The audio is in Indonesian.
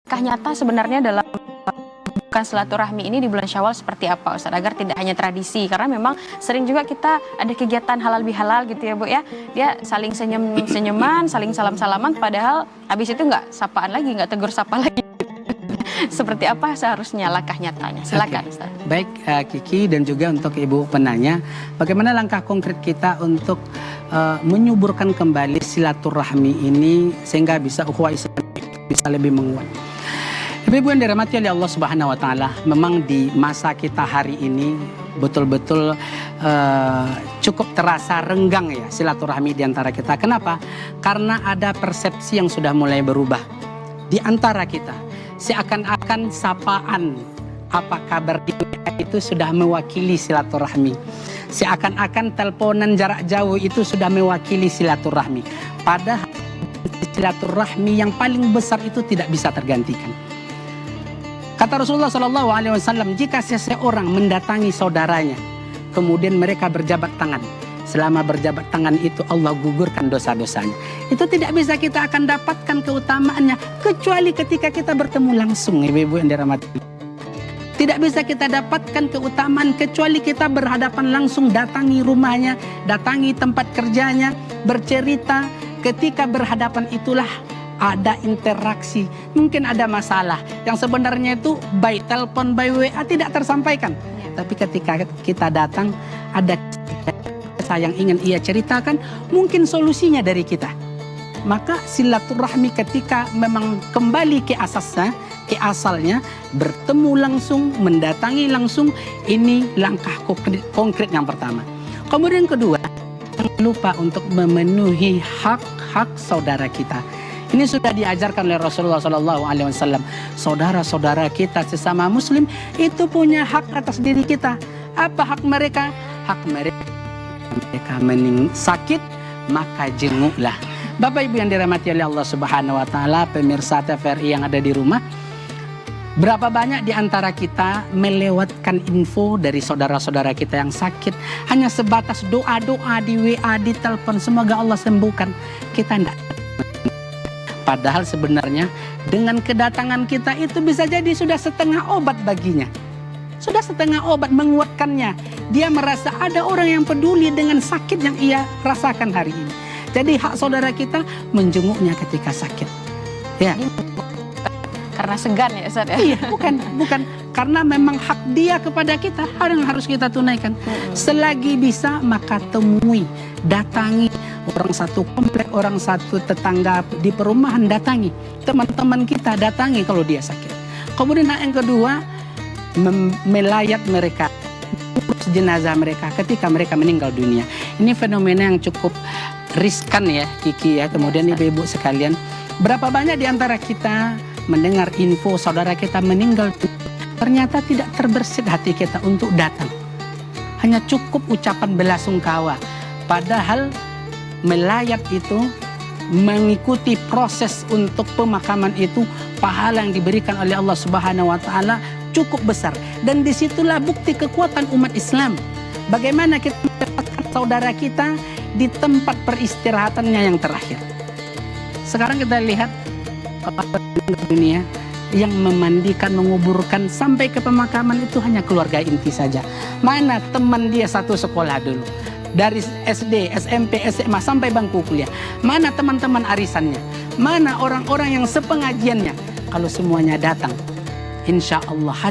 Langkah nyata sebenarnya dalam bukan silaturahmi ini di bulan Syawal seperti apa, Ustaz? Agar tidak hanya tradisi, karena memang sering juga kita ada kegiatan halal bihalal gitu ya, Bu ya. Dia saling senyum-senyuman, saling salam-salaman, padahal habis itu nggak sapaan lagi, nggak tegur sapa lagi. Seperti apa seharusnya langkah nyatanya? Silakan, Ustaz. Baik, Kiki dan juga untuk Ibu penanya, bagaimana langkah konkret kita untuk menyuburkan kembali silaturahmi ini sehingga bisa ukhuwah Islam bisa lebih menguat. Ibu yang dirahmati oleh Allah Subhanahu wa taala, memang di masa kita hari ini betul-betul cukup terasa renggang ya silaturahmi di antara kita. Kenapa? Karena ada persepsi yang sudah mulai berubah di antara kita. Seakan-akan sapaan apa kabar itu sudah mewakili silaturahmi. Seakan-akan teleponan jarak jauh itu sudah mewakili silaturahmi. Padahal silaturahmi yang paling besar itu tidak bisa tergantikan. Kata Rasulullah SAW, jika seseorang mendatangi saudaranya, kemudian mereka berjabat tangan, selama berjabat tangan itu Allah gugurkan dosa-dosanya. Itu tidak bisa kita akan dapatkan keutamaannya kecuali ketika kita bertemu langsung, ibu-ibu yang dirahmati. Tidak bisa kita dapatkan keutamaan kecuali kita berhadapan langsung, datangi rumahnya, datangi tempat kerjanya, bercerita. Ketika berhadapan itulah ada interaksi, mungkin ada masalah yang sebenarnya itu by telepon, by WA tidak tersampaikan. Tapi ketika kita datang, ada kisah yang ingin ia ceritakan, mungkin solusinya dari kita. Maka silaturahmi ketika memang kembali ke asasnya, ke asalnya, bertemu langsung, mendatangi langsung, ini langkah konkret yang pertama. Kemudian kedua, jangan lupa untuk memenuhi hak-hak saudara kita. Ini sudah diajarkan oleh Rasulullah SAW. Saudara-saudara kita sesama Muslim itu punya hak atas diri kita. Apa hak mereka? Hak mereka sakit, maka jenguklah. Bapak Ibu yang dirahmati oleh Allah Subhanahu Wa Taala, pemirsa TVRI yang ada di rumah, berapa banyak di antara kita melewatkan info dari saudara-saudara kita yang sakit hanya sebatas doa-doa di WA, di telepon, semoga Allah sembuhkan. Kita tidak. Padahal sebenarnya dengan kedatangan kita itu bisa jadi sudah setengah obat baginya. Sudah setengah obat menguatkannya. Dia merasa ada orang yang peduli dengan sakit yang ia rasakan hari ini. Jadi hak saudara kita menjenguknya ketika sakit. Ya. Karena segan ya, Ustaz ya? Iya, bukan. Karena memang hak dia kepada kita yang harus kita tunaikan. Selagi bisa maka temui, datangi orang satu komplek, orang satu tetangga di perumahan, datangi. Teman-teman kita datangi kalau dia sakit. Kemudian yang kedua, melayat mereka, urus jenazah mereka ketika mereka meninggal dunia. Ini fenomena yang cukup riskan ya, Kiki ya. Kemudian ibu-ibu sekalian, berapa banyak di antara kita mendengar info saudara kita meninggal, ternyata tidak terbersit hati kita untuk datang. Hanya cukup ucapan belasungkawa. Padahal melayat itu, mengikuti proses untuk pemakaman itu, pahala yang diberikan oleh Allah Subhanahu Wa Taala cukup besar. Dan disitulah bukti kekuatan umat Islam. Bagaimana kita mendapatkan saudara kita di tempat peristirahatannya yang terakhir. Sekarang kita lihat dunia yang memandikan, menguburkan sampai ke pemakaman itu hanya keluarga inti saja. Mana teman dia satu sekolah dulu, dari SD, SMP, SMA sampai bangku kuliah. Mana teman-teman arisannya? Mana orang-orang yang sepengajiannya? Kalau semuanya datang, insya Allah